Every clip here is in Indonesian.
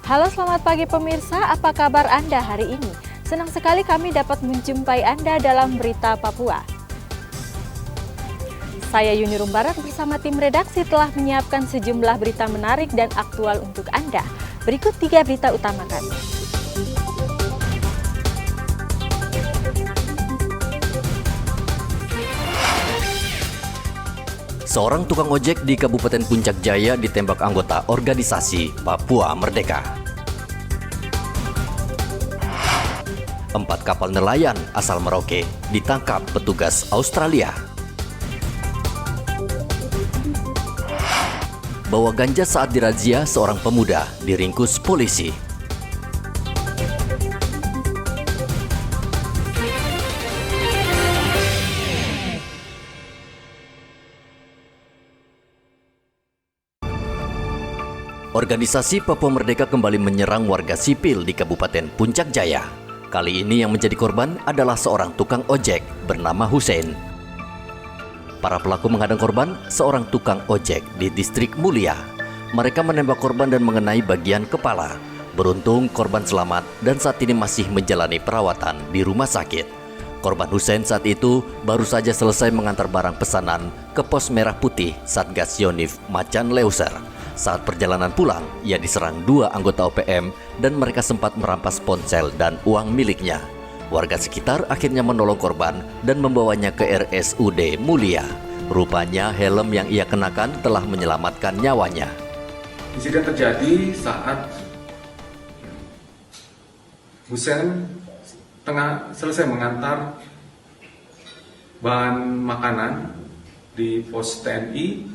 Halo, selamat pagi pemirsa, apa kabar Anda hari ini? Senang sekali kami dapat menjumpai Anda dalam Berita Papua. Saya Yuni Rumbarak bersama tim redaksi telah menyiapkan sejumlah berita menarik dan aktual untuk Anda. Berikut 3 berita utama kami. Seorang tukang ojek di Kabupaten Puncak Jaya ditembak anggota organisasi Papua Merdeka. 4 kapal nelayan asal Merauke ditangkap petugas Australia. Bawa ganja saat dirazia seorang pemuda diringkus polisi. Organisasi Papua Merdeka kembali menyerang warga sipil di Kabupaten Puncak Jaya. Kali ini yang menjadi korban adalah seorang tukang ojek bernama Hussein. Para pelaku menghadang korban, seorang tukang ojek di distrik Mulia. Mereka menembak korban dan mengenai bagian kepala. Beruntung korban selamat dan saat ini masih menjalani perawatan di rumah sakit. Korban Hussein saat itu baru saja selesai mengantar barang pesanan ke pos merah putih Satgas Yonif Macan Leuser. Saat perjalanan pulang, ia diserang 2 anggota OPM dan mereka sempat merampas ponsel dan uang miliknya. Warga sekitar akhirnya menolong korban dan membawanya ke RSUD Mulia. Rupanya helm yang ia kenakan telah menyelamatkan nyawanya. Insiden terjadi saat Hussein tengah selesai mengantar bahan makanan di pos TNI.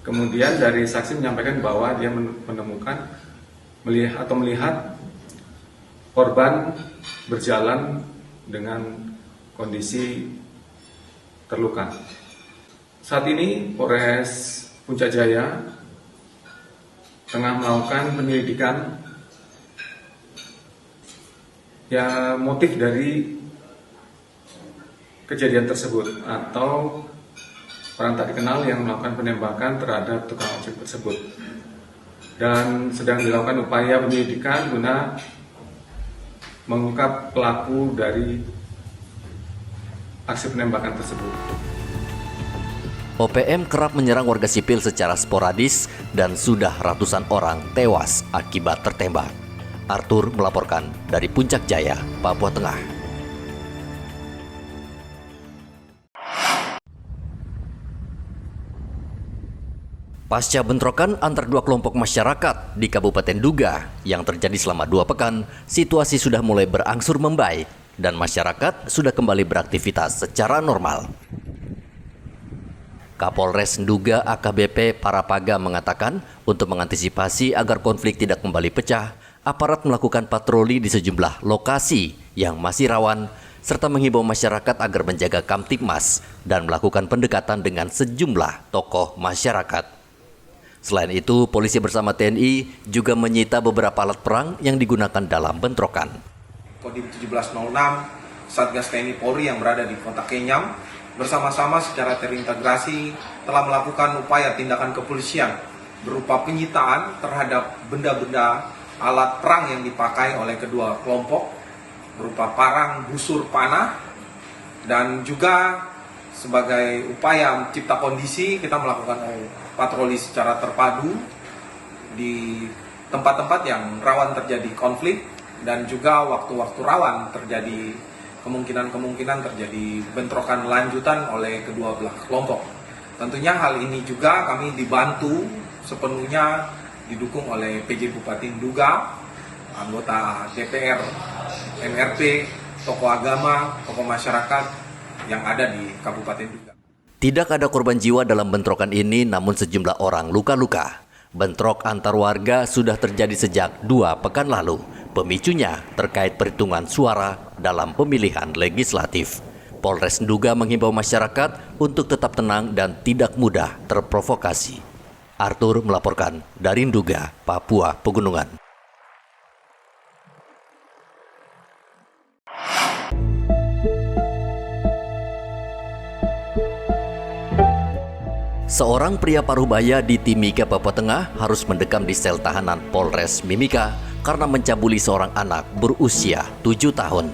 Kemudian dari saksi menyampaikan bahwa dia menemukan melihat korban berjalan dengan kondisi terluka. Saat ini Polres Puncak Jaya tengah melakukan penyelidikan motif dari kejadian tersebut atau orang tak dikenal yang melakukan penembakan terhadap tukang ojek tersebut, dan sedang dilakukan upaya penyelidikan guna mengungkap pelaku dari aksi penembakan tersebut. OPM kerap menyerang warga sipil secara sporadis dan sudah ratusan orang tewas akibat tertembak. Arthur melaporkan dari Puncak Jaya, Papua Tengah. Pasca bentrokan antar 2 kelompok masyarakat di Kabupaten Duga yang terjadi selama 2 pekan, situasi sudah mulai berangsur membaik dan masyarakat sudah kembali beraktivitas secara normal. Kapolres Nduga AKBP Parapaga mengatakan untuk mengantisipasi agar konflik tidak kembali pecah, aparat melakukan patroli di sejumlah lokasi yang masih rawan serta menghimbau masyarakat agar menjaga Kamtibmas dan melakukan pendekatan dengan sejumlah tokoh masyarakat. Selain itu, polisi bersama TNI juga menyita beberapa alat perang yang digunakan dalam bentrokan. Kodim 1706 Satgas TNI Polri yang berada di Kota Kenyam bersama-sama secara terintegrasi telah melakukan upaya tindakan kepolisian berupa penyitaan terhadap benda-benda alat perang yang dipakai oleh kedua kelompok berupa parang, busur, panah, dan juga sebagai upaya mencipta kondisi kita melakukan patroli secara terpadu di tempat-tempat yang rawan terjadi konflik dan juga waktu-waktu rawan terjadi kemungkinan terjadi bentrokan lanjutan oleh kedua belah kelompok. Tentunya hal ini juga kami dibantu sepenuhnya didukung oleh PJ Bupati Nduga, anggota DPR, MRP, tokoh agama, tokoh masyarakat yang ada di Kabupaten Duga. Tidak ada korban jiwa dalam bentrokan ini, namun sejumlah orang luka-luka. Bentrok antar warga sudah terjadi sejak 2 pekan lalu. Pemicunya terkait perhitungan suara dalam pemilihan legislatif. Polres Nduga menghimbau masyarakat untuk tetap tenang dan tidak mudah terprovokasi. Arthur melaporkan dari Nduga, Papua Pegunungan. Seorang pria paruh baya di Timika, Papua Tengah harus mendekam di sel tahanan Polres Mimika karena mencabuli seorang anak berusia 7 tahun.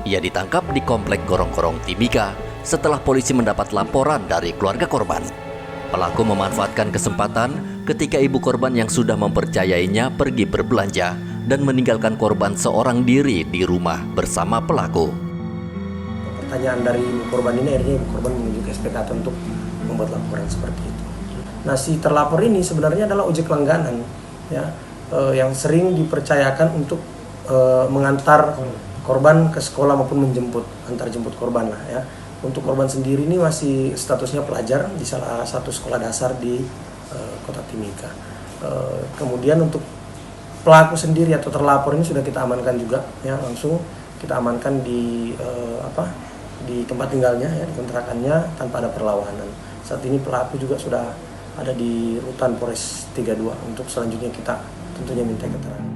Ia ditangkap di Komplek Gorong-Gorong Timika setelah polisi mendapat laporan dari keluarga korban. Pelaku memanfaatkan kesempatan ketika ibu korban yang sudah mempercayainya pergi berbelanja dan meninggalkan korban seorang diri di rumah bersama pelaku. Pertanyaan dari ibu korban ini akhirnya ibu korban menuju ke SPKT untuk membuat laporan seperti itu. Nah, si terlapor ini sebenarnya adalah ojek langganan, ya, yang sering dipercayakan untuk mengantar korban ke sekolah maupun antar jemput korban lah, ya. Untuk korban sendiri ini masih statusnya pelajar di salah satu sekolah dasar di Kota Timika. Kemudian untuk pelaku sendiri atau terlapor ini sudah kita amankan juga, ya, langsung kita amankan di di tempat tinggalnya, ya, di kontrakannya tanpa ada perlawanan. Saat ini pelaku juga sudah ada di rutan Polres 32 untuk selanjutnya kita tentunya minta keterangan.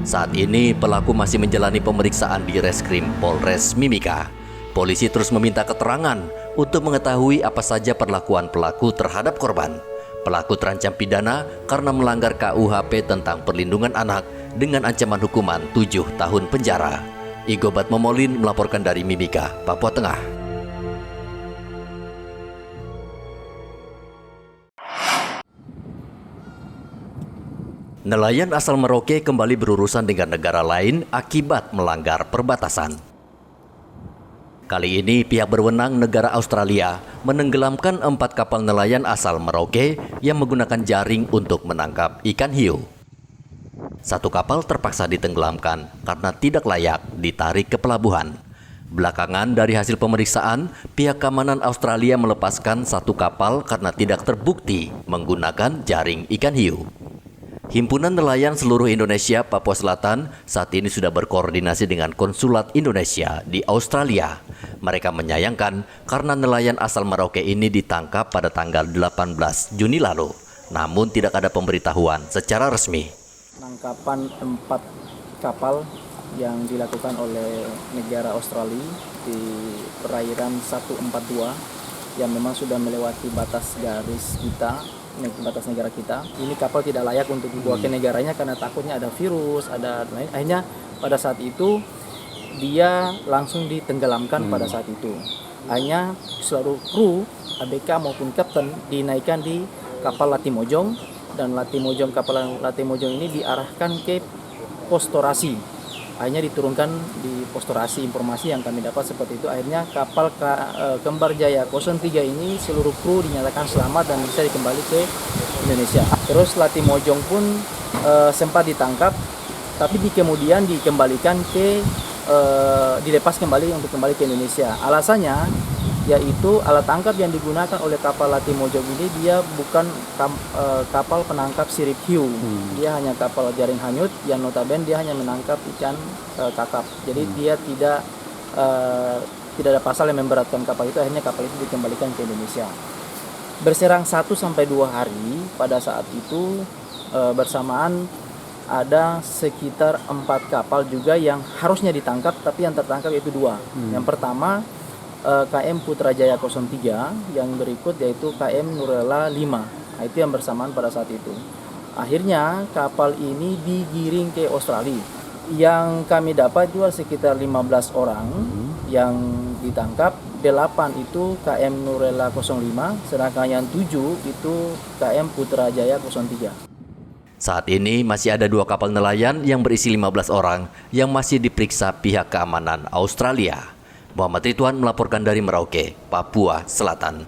Saat ini pelaku masih menjalani pemeriksaan di Reskrim Polres Mimika. Polisi terus meminta keterangan untuk mengetahui apa saja perlakuan pelaku terhadap korban. Pelaku terancam pidana karena melanggar KUHP tentang perlindungan anak dengan ancaman hukuman 7 tahun penjara. Igobat Momolin melaporkan dari Mimika, Papua Tengah. Nelayan asal Merauke kembali berurusan dengan negara lain akibat melanggar perbatasan. Kali ini pihak berwenang negara Australia menenggelamkan 4 kapal nelayan asal Merauke yang menggunakan jaring untuk menangkap ikan hiu. 1 kapal terpaksa ditenggelamkan karena tidak layak ditarik ke pelabuhan. Belakangan dari hasil pemeriksaan, pihak keamanan Australia melepaskan 1 kapal karena tidak terbukti menggunakan jaring ikan hiu. Himpunan Nelayan Seluruh Indonesia Papua Selatan saat ini sudah berkoordinasi dengan Konsulat Indonesia di Australia. Mereka menyayangkan karena nelayan asal Merauke ini ditangkap pada tanggal 18 Juni lalu, namun tidak ada pemberitahuan secara resmi. Penangkapan 4 kapal yang dilakukan oleh negara Australia di perairan 142 yang memang sudah melewati batas garis kita, batas negara kita. Ini kapal tidak layak untuk dibawa ke negaranya karena takutnya ada virus, ada lain. Akhirnya pada saat itu dia langsung ditenggelamkan pada saat itu. Hanya seluruh kru, ABK maupun kapten dinaikkan di kapal Latimojong, dan kapal Latimojong ini diarahkan ke pos Torasi. Akhirnya diturunkan di pos Torasi. Informasi yang kami dapat seperti itu. Akhirnya kapal Kembar Jaya 03 ini seluruh kru dinyatakan selamat dan bisa dikembali ke Indonesia. Terus Latimojong pun sempat ditangkap, tapi kemudian dikembalikan dilepas kembali untuk kembali ke Indonesia. Alasannya yaitu alat tangkap yang digunakan oleh kapal Latimojong ini dia bukan kapal penangkap sirip hiu. Dia hanya kapal jaring hanyut yang notabene dia hanya menangkap ikan kakap. Jadi dia tidak ada pasal yang memberatkan kapal itu. Akhirnya kapal itu dikembalikan ke Indonesia. Berserang 1-2 hari pada saat itu bersamaan ada sekitar 4 kapal juga yang harusnya ditangkap, tapi yang tertangkap yaitu 2. Yang pertama KM Putrajaya 03, yang berikut yaitu KM Nurlela 5. Nah, itu yang bersamaan pada saat itu. Akhirnya kapal ini digiring ke Australia. Yang kami dapat juga sekitar 15 orang yang ditangkap. 8 itu KM Nurlela 05, sedangkan yang 7 itu KM Putrajaya 03. Saat ini masih ada 2 kapal nelayan yang berisi 15 orang yang masih diperiksa pihak keamanan Australia. Muhammad Ridwan melaporkan dari Merauke, Papua Selatan.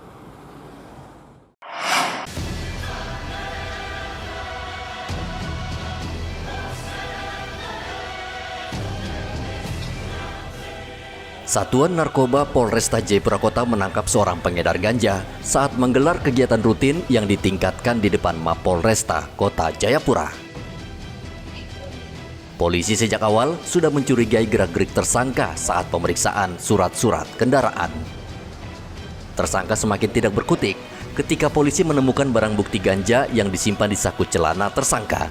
Satuan Narkoba Polresta Jayapura Kota menangkap seorang pengedar ganja saat menggelar kegiatan rutin yang ditingkatkan di depan Mapolresta Kota Jayapura. Polisi sejak awal sudah mencurigai gerak-gerik tersangka saat pemeriksaan surat-surat kendaraan. Tersangka semakin tidak berkutik ketika polisi menemukan barang bukti ganja yang disimpan di saku celana tersangka.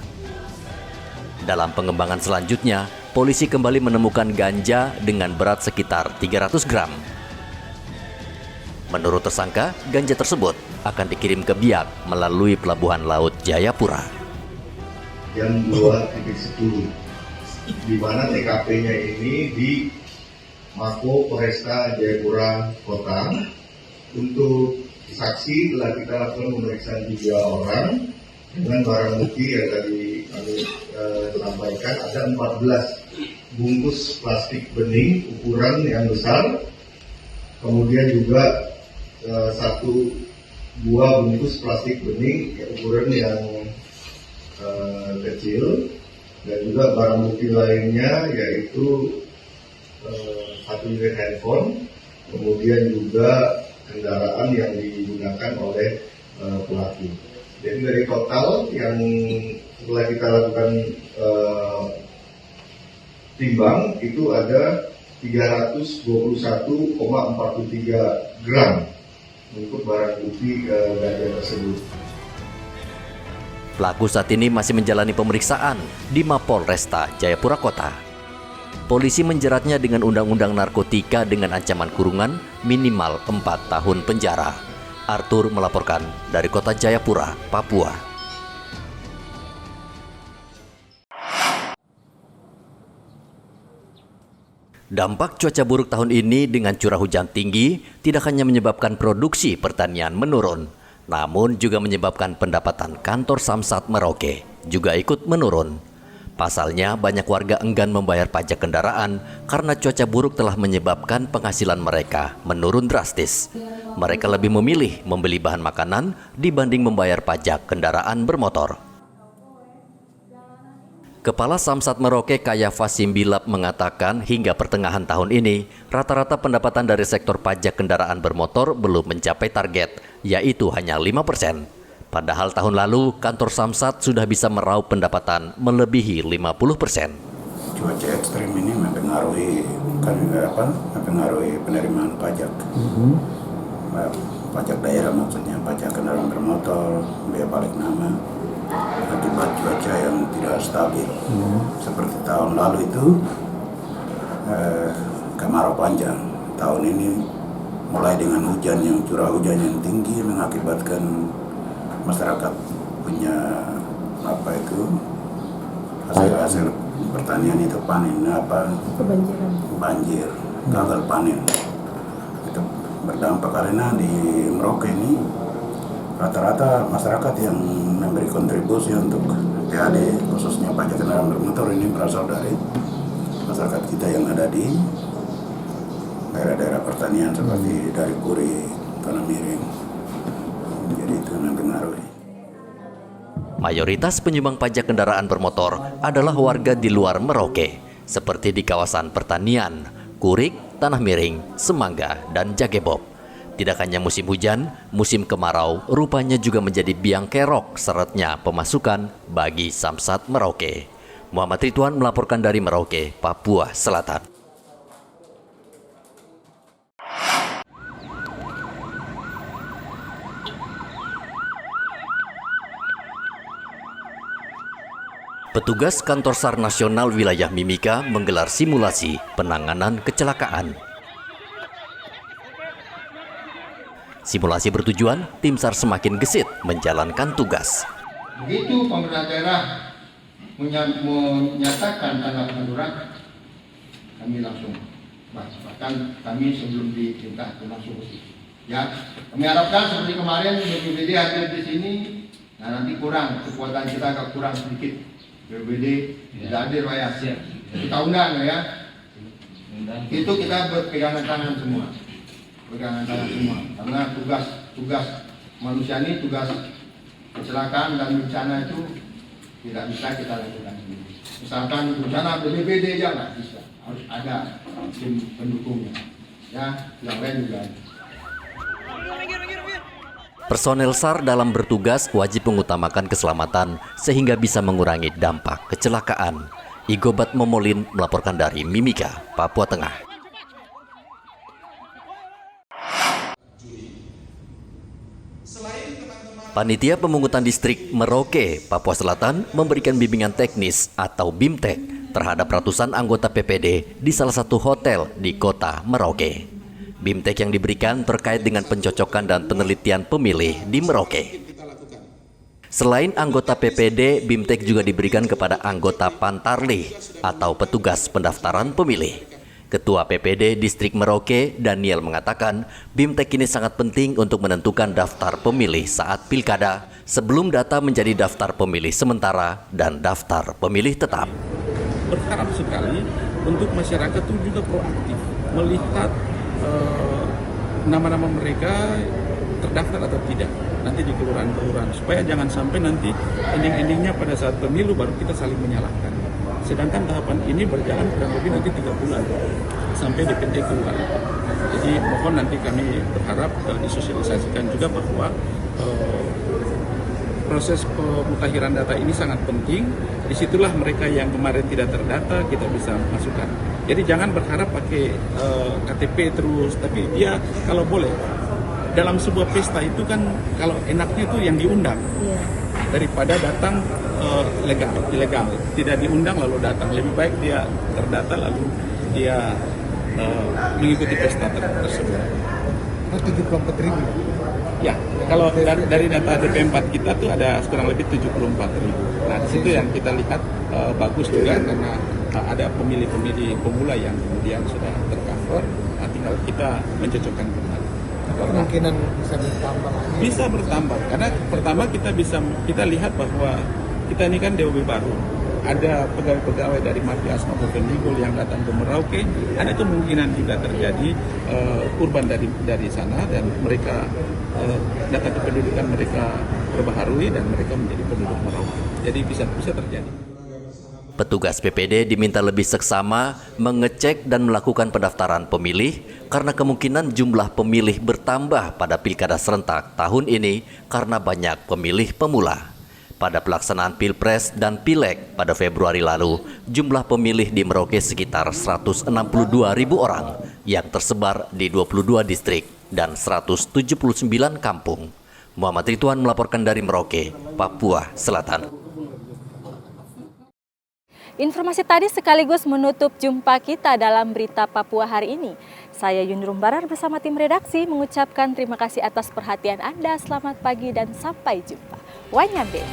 Dalam pengembangan selanjutnya, polisi kembali menemukan ganja dengan berat sekitar 300 gram. Menurut tersangka, ganja tersebut akan dikirim ke Biak melalui Pelabuhan Laut Jayapura. Jam 2.10, di mana TKP-nya ini di Mako Polresta Jayapura Kota. Untuk saksi telah kita lakukan pemeriksaan 3 orang dengan barang bukti yang tadi kami sampaikan. Ada 14 bungkus plastik bening ukuran yang besar, kemudian juga 1 buah bungkus plastik bening ukuran yang kecil, dan juga barang bukti lainnya yaitu 1 unit handphone, kemudian juga kendaraan yang digunakan oleh pelaku. Jadi dari total yang setelah kita lakukan timbang itu ada 321,43 gram untuk barang bukti ganja tersebut. Pelaku saat ini masih menjalani pemeriksaan di Mapolresta Jayapura Kota. Polisi menjeratnya dengan Undang-Undang Narkotika dengan ancaman kurungan minimal 4 tahun penjara. Arthur melaporkan dari Kota Jayapura, Papua. Dampak cuaca buruk tahun ini dengan curah hujan tinggi tidak hanya menyebabkan produksi pertanian menurun, namun juga menyebabkan pendapatan kantor Samsat Merauke juga ikut menurun. Pasalnya, banyak warga enggan membayar pajak kendaraan karena cuaca buruk telah menyebabkan penghasilan mereka menurun drastis. Mereka lebih memilih membeli bahan makanan dibanding membayar pajak kendaraan bermotor. Kepala Samsat Merauke Kayafa Simbilap mengatakan hingga pertengahan tahun ini, rata-rata pendapatan dari sektor pajak kendaraan bermotor belum mencapai target, yaitu hanya 5%. Padahal tahun lalu, kantor Samsat sudah bisa meraup pendapatan melebihi 50%. Cuaca ekstrim ini mempengaruhi penerimaan pajak. Pajak daerah maksudnya, pajak kendaraan bermotor, biaya balik nama, akibat cuaca yang tidak stabil. Seperti tahun lalu itu, kemarau panjang. Tahun ini mulai dengan curah hujan yang tinggi mengakibatkan masyarakat punya hasil pertanian itu panen banjir, gagal panen. Itu berdampak karena di Merauke ini rata-rata masyarakat yang memberi kontribusi untuk PAD khususnya pajak kendaraan bermotor ini berasal dari masyarakat kita yang ada di daerah-daerah pertanian seperti dari Puri, Tanah Miring. Jadi itu mempengaruhi. Mayoritas penyumbang pajak kendaraan bermotor adalah warga di luar Merauke, seperti di kawasan pertanian, Kurik, Tanah Miring, Semangga, dan Jagebob. Tidak hanya musim hujan, musim kemarau rupanya juga menjadi biang kerok seretnya pemasukan bagi Samsat Merauke. Muhammad Ridwan melaporkan dari Merauke, Papua Selatan. Petugas Kantor SAR Nasional Wilayah Mimika menggelar simulasi penanganan kecelakaan. Simulasi bertujuan tim SAR semakin gesit menjalankan tugas. Begitu pemerintah daerah menyatakan tanggap darurat, kami langsung bahkan kami sebelum diperintah langsung ke situ. Ya, kami harapkan seperti kemarin BPBD hadir di sini, nah nanti kurang kekuatan kita agak kurang sedikit. BPBD tidak hadir Pak ya, kita undang ya. Itu kita berpegangan tangan semua, karena tugas manusia ini, tugas kecelakaan dan bencana itu tidak bisa kita lakukan sendiri. Misalkan bencana BPBD aja nggak bisa, harus ada tim pendukungnya, ya, yang lain juga. Personel SAR dalam bertugas wajib mengutamakan keselamatan sehingga bisa mengurangi dampak kecelakaan. Igobat Momolin melaporkan dari Mimika, Papua Tengah. Panitia Pemungutan Distrik Merauke, Papua Selatan memberikan bimbingan teknis atau BIMTEK terhadap ratusan anggota PPD di salah satu hotel di kota Merauke. BIMTEK yang diberikan terkait dengan pencocokan dan penelitian pemilih di Merauke. Selain anggota PPD, BIMTEK juga diberikan kepada anggota Pantarlih atau petugas pendaftaran pemilih. Ketua PPD Distrik Merauke, Daniel, mengatakan BIMTEK ini sangat penting untuk menentukan daftar pemilih saat pilkada sebelum data menjadi daftar pemilih sementara dan daftar pemilih tetap. Berharap sekali untuk masyarakat itu juga proaktif melihat nama-nama mereka terdaftar atau tidak nanti di kelurahan-kelurahan, supaya jangan sampai nanti ending-endingnya pada saat pemilu baru kita saling menyalahkan. Sedangkan tahapan ini berjalan kurang lebih nanti 3 bulan sampai DPT keluar. Jadi mohon nanti kami berharap disosialisasikan juga bahwa proses pemutahiran data ini sangat penting. Disitulah mereka yang kemarin tidak terdata kita bisa masukkan. Jadi jangan berharap pakai KTP terus, tapi dia kalau boleh dalam sebuah pesta itu kan kalau enaknya itu yang diundang daripada datang ilegal, tidak diundang lalu datang. Lebih baik dia terdata lalu dia mengikuti pesta tersebut. 74.000. Ya, kalau dari data DP4 kita tuh ada kurang lebih 74.000. Nah, di situ yang kita lihat bagus juga karena ada pemilih-pemilih pemula yang kemudian sudah tercover. Nah, tinggal kita mencocokkan kembali. Kemungkinan bisa bertambah lagi? Bisa bertambah, karena pertama kita lihat bahwa kita ini kan DOB baru. Ada pegawai-pegawai dari Mafia Asma Pendigul yang datang ke Merauke, ada kemungkinan juga terjadi kurban dari sana dan mereka data kependudukan mereka perbaharui dan mereka menjadi penduduk Merauke. Jadi bisa terjadi. Petugas PPD diminta lebih seksama mengecek dan melakukan pendaftaran pemilih karena kemungkinan jumlah pemilih bertambah pada pilkada serentak tahun ini karena banyak pemilih pemula. Pada pelaksanaan Pilpres dan Pileg pada Februari lalu, jumlah pemilih di Merauke sekitar 162.000 orang yang tersebar di 22 distrik dan 179 kampung. Muhammad Ridwan melaporkan dari Merauke, Papua Selatan. Informasi tadi sekaligus menutup jumpa kita dalam Berita Papua hari ini. Saya Yunrum Barar bersama tim redaksi mengucapkan terima kasih atas perhatian Anda. Selamat pagi dan sampai jumpa. Wanyambe.